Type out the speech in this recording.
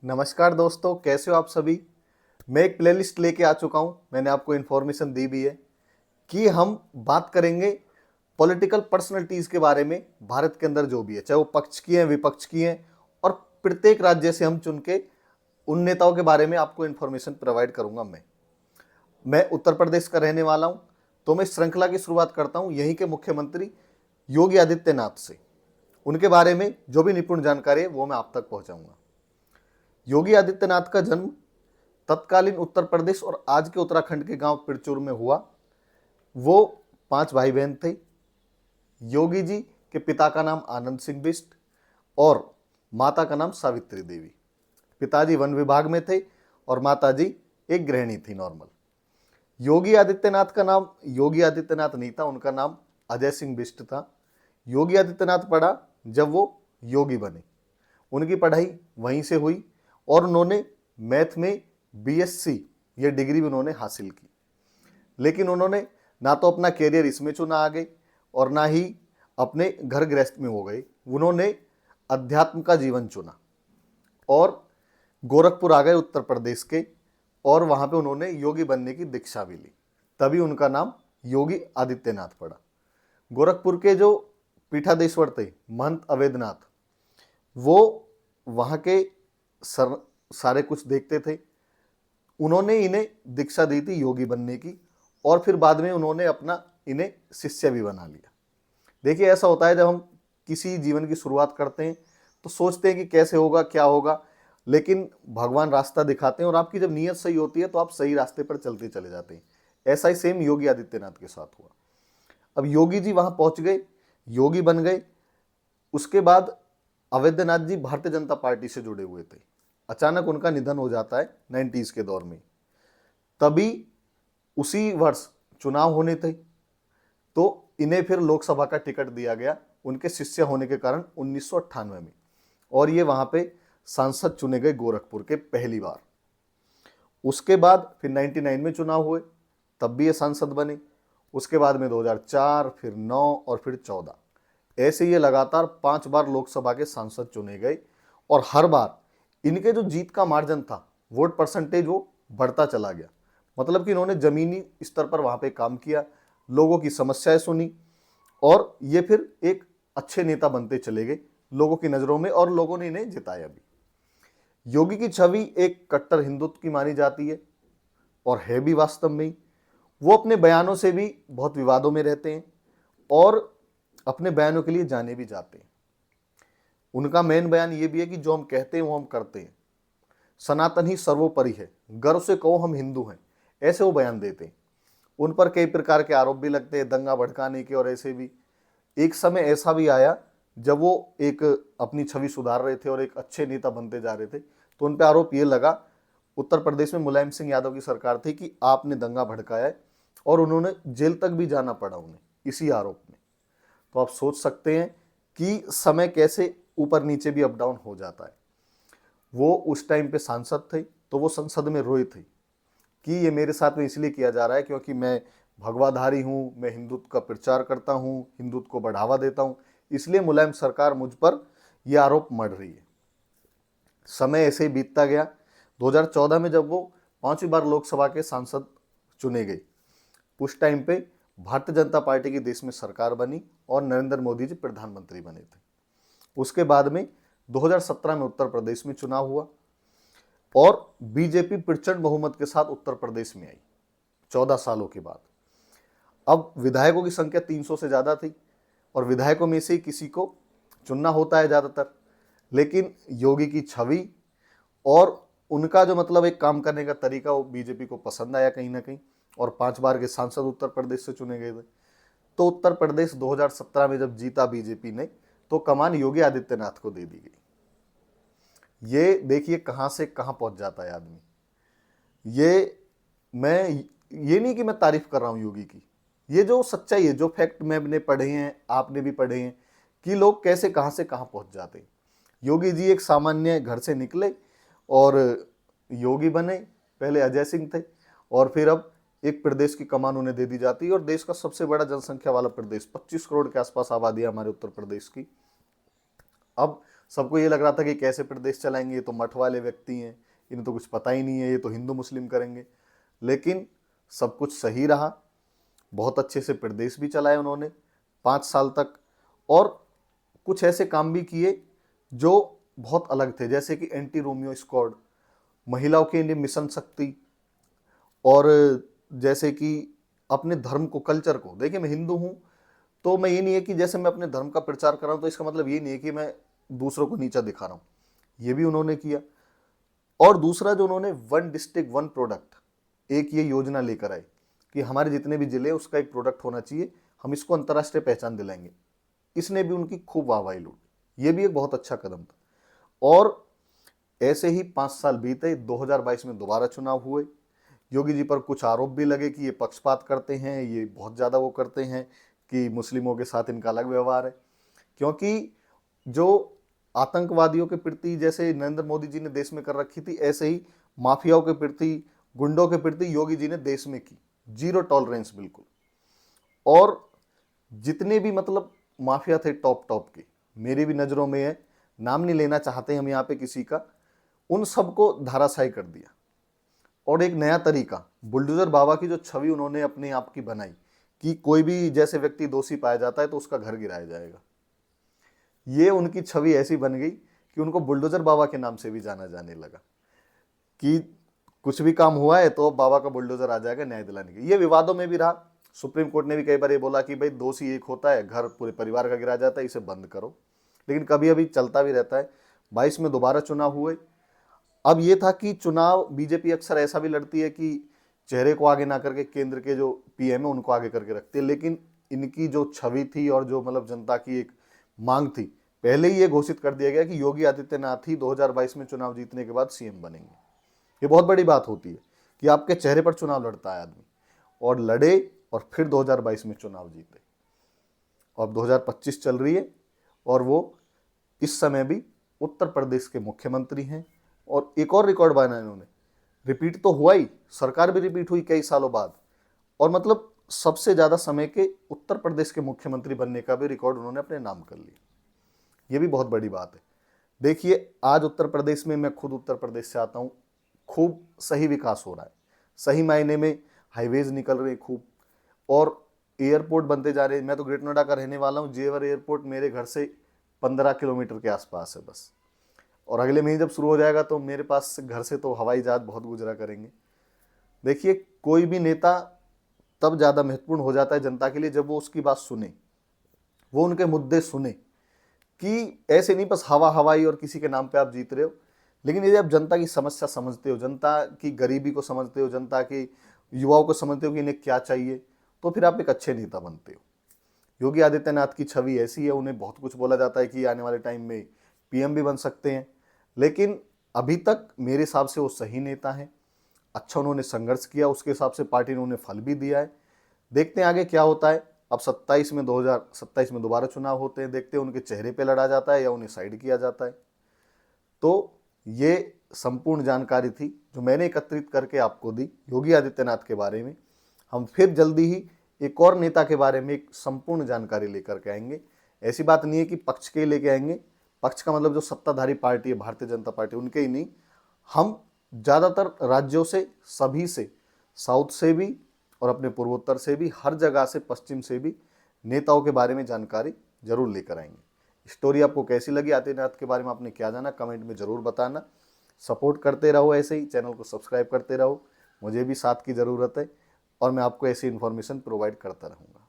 नमस्कार दोस्तों, कैसे हो आप सभी। मैं एक प्लेलिस्ट लेके आ चुका हूं। मैंने आपको इन्फॉर्मेशन दी भी है कि हम बात करेंगे पॉलिटिकल पर्सनैलिटीज के बारे में। भारत के अंदर जो भी है, चाहे वो पक्ष की हैं विपक्ष की हैं, और प्रत्येक राज्य से हम चुन के उन नेताओं के बारे में आपको इन्फॉर्मेशन प्रोवाइड करूंगा। मैं उत्तर प्रदेश का रहने वाला हूं, तो मैं इस श्रृंखला की शुरुआत करता हूं यहीं के मुख्यमंत्री योगी आदित्यनाथ से। उनके बारे में जो भी निपुण जानकारी है वो मैं आप तक पहुंचाऊंगा। योगी आदित्यनाथ का जन्म तत्कालीन उत्तर प्रदेश और आज के उत्तराखंड के गांव पिरचूर में हुआ। वो 5 भाई बहन थे। योगी जी के पिता का नाम आनंद सिंह बिष्ट और माता का नाम सावित्री देवी। पिताजी वन विभाग में थे और माताजी एक गृहिणी थी, नॉर्मल। योगी आदित्यनाथ का नाम योगी आदित्यनाथ नहीं था, उनका नाम अजय सिंह बिष्ट था। योगी आदित्यनाथ पढ़ा जब वो योगी बने। उनकी पढ़ाई वहीं से हुई और उन्होंने मैथ में बीएससी ये डिग्री भी उन्होंने हासिल की। लेकिन उन्होंने ना तो अपना कैरियर इसमें चुना आगे और ना ही अपने घर गृहस्थ में हो गए। उन्होंने अध्यात्म का जीवन चुना और गोरखपुर आ गए उत्तर प्रदेश के, और वहां पे उन्होंने योगी बनने की दीक्षा भी ली। तभी उनका नाम योगी आदित्यनाथ पड़ा। गोरखपुर के जो पीठाधीश्वर थे महंत अवैधनाथ, वो वहाँ के सारे कुछ देखते थे। उन्होंने इन्हें दीक्षा दी थी योगी बनने की, और फिर बाद में उन्होंने अपना इन्हें शिष्य भी बना लिया। देखिए, ऐसा होता है जब हम किसी जीवन की शुरुआत करते हैं तो सोचते हैं कि कैसे होगा, क्या होगा, लेकिन भगवान रास्ता दिखाते हैं और आपकी जब नीयत सही होती है तो आप सही रास्ते पर चलते चले जाते हैं। ऐसा ही सेम योगी आदित्यनाथ के साथ हुआ। अब योगी जी वहां पहुंच गए, योगी बन गए। उसके बाद अवैधनाथ जी भारतीय जनता पार्टी से जुड़े हुए थे। अचानक उनका निधन हो जाता है 90s के दौर में। तभी उसी वर्ष चुनाव होने थे, तो इन्हें फिर लोकसभा का टिकट दिया गया उनके शिष्य होने के कारण 1998 में, और ये वहां पे सांसद चुने गए गोरखपुर के पहली बार। उसके बाद फिर 99 में चुनाव हुए, तब भी ये सांसद बने। उसके बाद में 2004, फिर 9 और फिर 14, ऐसे ये लगातार 5 बार लोकसभा के सांसद चुने गए। और हर बार इनके जो जीत का मार्जिन था, वोट परसेंटेज, वो बढ़ता चला गया। मतलब कि इन्होंने जमीनी स्तर पर वहां पे काम किया, लोगों की समस्याएं सुनी, और ये फिर एक अच्छे नेता बनते चले गए लोगों की नजरों में, और लोगों ने इन्हें जिताया भी। योगी की छवि एक कट्टर हिंदुत्व की मानी जाती है, और है भी वास्तव में ही। वो अपने बयानों से भी बहुत विवादों में रहते हैं और अपने बयानों के लिए जाने भी जाते हैं। उनका मेन बयान ये भी है कि जो हम कहते हैं वो हम करते हैं, सनातन ही सर्वोपरि है, गर्व से कहो हम हिंदू हैं, ऐसे वो बयान देते हैं। उन पर कई प्रकार के आरोप भी लगते हैं, दंगा भड़काने के, और ऐसे भी। एक समय ऐसा भी आया जब वो एक अपनी छवि सुधार रहे थे और एक अच्छे नेता बनते जा रहे थे, तो उन पर आरोप ये लगा, उत्तर प्रदेश में मुलायम सिंह यादव की सरकार थी, कि आपने दंगा भड़काया है, और उन्होंने जेल तक भी जाना पड़ा उन्हें इसी आरोप में। तो आप सोच सकते हैं कि समय कैसे ऊपर नीचे भी अप डाउन हो जाता है। वो उस टाइम पे सांसद थे, तो वो संसद में रोए थे कि ये मेरे साथ में इसलिए किया जा रहा है क्योंकि मैं भगवाधारी हूँ, मैं हिंदुत्व का प्रचार करता हूँ, हिंदुत्व को बढ़ावा देता हूँ, इसलिए मुलायम सरकार मुझ पर यह आरोप मढ़ रही है। समय ऐसे ही बीतता गया। 2014 में जब वो 5वीं बार लोकसभा के सांसद चुने गए, उस टाइम पे भारतीय जनता पार्टी की देश में सरकार बनी और नरेंद्र मोदी जी प्रधानमंत्री बने थे। उसके बाद में 2017 में उत्तर प्रदेश में चुनाव हुआ और बीजेपी प्रचंड बहुमत के साथ उत्तर प्रदेश में आई 14 सालों के बाद। अब विधायकों की संख्या 300 से ज़्यादा थी, और विधायकों में से किसी को चुनना होता है ज़्यादातर। लेकिन योगी की छवि और उनका जो मतलब एक काम करने का तरीका, वो बीजेपी को पसंद आया कहीं ना कहीं, और 5 बार के सांसद उत्तर प्रदेश से चुने गए थे। तो उत्तर प्रदेश 2017 में जब जीता बीजेपी ने, तो कमान योगी आदित्यनाथ को दे दी गई। ये देखिए कहाँ से कहाँ पहुंच जाता है आदमी। ये नहीं कि मैं तारीफ कर रहा हूं योगी की, ये जो सच्चाई है, जो फैक्ट मैंने पढ़े हैं, आपने भी पढ़े हैं, कि लोग कैसे कहाँ से कहाँ पहुंच जाते हैं। योगी जी एक सामान्य घर से निकले और योगी बने। पहले अजय सिंह थे, और फिर अब एक प्रदेश की कमान उन्हें दे दी जाती है, और देश का सबसे बड़ा जनसंख्या वाला प्रदेश, 25 करोड़ के आसपास आबादी है हमारे उत्तर प्रदेश की। अब सबको ये लग रहा था कि कैसे प्रदेश चलाएंगे, ये तो मठ वाले व्यक्ति हैं, इन्हें तो कुछ पता ही नहीं है, ये तो हिंदू मुस्लिम करेंगे। लेकिन सब कुछ सही रहा, बहुत अच्छे से प्रदेश भी चलाए उन्होंने 5 साल तक, और कुछ ऐसे काम भी किए जो बहुत अलग थे, जैसे कि एंटी रोमियो स्क्वाड, महिलाओं के लिए मिशन शक्ति, और जैसे कि अपने धर्म को, कल्चर को, देखिए मैं हिंदू हूं, तो मैं ये नहीं है कि जैसे मैं अपने धर्म का प्रचार कर रहा हूं तो इसका मतलब ये नहीं है कि मैं दूसरों को नीचा दिखा रहा हूं, ये भी उन्होंने किया। और दूसरा जो उन्होंने वन डिस्ट्रिक्ट वन प्रोडक्ट, एक ये योजना लेकर आए कि हमारे जितने भी जिले उसका एक प्रोडक्ट होना चाहिए, हम इसको अंतर्राष्ट्रीय पहचान दिलाएंगे, इसने भी उनकी खूब वाहवाही लूटी। ये भी एक बहुत अच्छा कदम था। और ऐसे ही 5 साल बीते, 2022 में दोबारा चुनाव हुए। योगी जी पर कुछ आरोप भी लगे कि ये पक्षपात करते हैं, ये बहुत ज़्यादा वो करते हैं कि मुस्लिमों के साथ इनका अलग व्यवहार है, क्योंकि जो आतंकवादियों के प्रति जैसे नरेंद्र मोदी जी ने देश में कर रखी थी, ऐसे ही माफियाओं के प्रति, गुंडों के प्रति योगी जी ने देश में की, जीरो टॉलरेंस बिल्कुल। और जितने भी मतलब माफिया थे टॉप टॉप के, मेरी भी नज़रों में है, नाम नहीं लेना चाहते हम यहाँ पे किसी का, उन सबको धाराशायी कर दिया। और एक नया तरीका, बुलडोजर बाबा की जो छवि उन्होंने अपने आप की बनाई कि कोई भी जैसे व्यक्ति दोषी पाया जाता है तो उसका घर गिराया जाएगा, ये उनकी छवि ऐसी बन गई कि उनको बुलडोजर बाबा के नाम से भी जाना जाने लगा कि कुछ भी काम हुआ है तो बाबा का बुलडोजर आ जाएगा न्याय दिलाने के। ये विवादों में भी रहा, सुप्रीम कोर्ट ने भी कई बार ये बोला कि भाई दोषी एक होता है, घर पूरे परिवार का गिरा जाता है, इसे बंद करो, लेकिन कभी अभी चलता भी रहता है। 22 में दोबारा चुनाव हुए। अब ये था कि चुनाव बीजेपी अक्सर ऐसा भी लड़ती है कि चेहरे को आगे ना करके केंद्र के जो पीएम है उनको आगे करके रखती है, लेकिन इनकी जो छवि थी और जो मतलब जनता की एक मांग थी, पहले ही ये घोषित कर दिया गया कि योगी आदित्यनाथ ही 2022 में चुनाव जीतने के बाद सीएम बनेंगे। ये बहुत बड़ी बात होती है कि आपके चेहरे पर चुनाव लड़ता है आदमी, और लड़े और फिर 2022 में चुनाव जीते। अब 2025 चल रही है और वो इस समय भी उत्तर प्रदेश के मुख्यमंत्री हैं, और एक और रिकॉर्ड बनाया इन्होंने, रिपीट तो हुआ ही, सरकार भी रिपीट हुई कई सालों बाद, और मतलब सबसे ज़्यादा समय के उत्तर प्रदेश के मुख्यमंत्री बनने का भी रिकॉर्ड उन्होंने अपने नाम कर लिया। ये भी बहुत बड़ी बात है। देखिए आज उत्तर प्रदेश में, मैं खुद उत्तर प्रदेश से आता हूँ, खूब सही विकास हो रहा है, सही मायने में हाईवेज निकल रहे खूब, और एयरपोर्ट बनते जा रहे हैं। मैं तो ग्रेट नोएडा का रहने वाला हूँ, जेवर एयरपोर्ट मेरे घर से 15 किलोमीटर के आसपास है बस, और अगले महीने जब शुरू हो जाएगा तो मेरे पास घर से तो हवाई जहाज बहुत गुजरा करेंगे। देखिए कोई भी नेता तब ज़्यादा महत्वपूर्ण हो जाता है जनता के लिए जब वो उसकी बात सुने, वो उनके मुद्दे सुने, कि ऐसे नहीं बस हवा हवाई और किसी के नाम पे आप जीत रहे हो। लेकिन यदि आप जनता की समस्या समझते हो, जनता की गरीबी को समझते हो, जनता के युवाओं को समझते हो कि इन्हें क्या चाहिए, तो फिर आप एक अच्छे नेता बनते हो। योगी आदित्यनाथ की छवि ऐसी है, उन्हें बहुत कुछ बोला जाता है कि आने वाले टाइम में पीएम भी बन सकते हैं, लेकिन अभी तक मेरे हिसाब से वो सही नेता हैं। अच्छा उन्होंने संघर्ष किया, उसके हिसाब से पार्टी ने उन्हें फल भी दिया है। देखते हैं आगे क्या होता है। अब 2027 में दोबारा चुनाव होते हैं, देखते हैं उनके चेहरे पे लड़ा जाता है या उन्हें साइड किया जाता है। तो ये संपूर्ण जानकारी थी जो मैंने एकत्रित करके आपको दी योगी आदित्यनाथ के बारे में। हम फिर जल्दी ही एक और नेता के बारे में एक संपूर्ण जानकारी लेकर के आएंगे। ऐसी बात नहीं है कि पक्ष के लेके आएंगे, पक्ष का मतलब जो सत्ताधारी पार्टी है भारतीय जनता पार्टी, उनके ही नहीं, हम ज़्यादातर राज्यों से, सभी से, साउथ से भी और अपने पूर्वोत्तर से भी, हर जगह से, पश्चिम से भी नेताओं के बारे में जानकारी जरूर लेकर आएंगे। स्टोरी आपको कैसी लगी, आदित्यनाथ के बारे में आपने क्या जाना, कमेंट में ज़रूर बताना। सपोर्ट करते रहो, ऐसे ही चैनल को सब्सक्राइब करते रहो, मुझे भी साथ की ज़रूरत है, और मैं आपको ऐसी इन्फॉर्मेशन प्रोवाइड करता रहूँगा।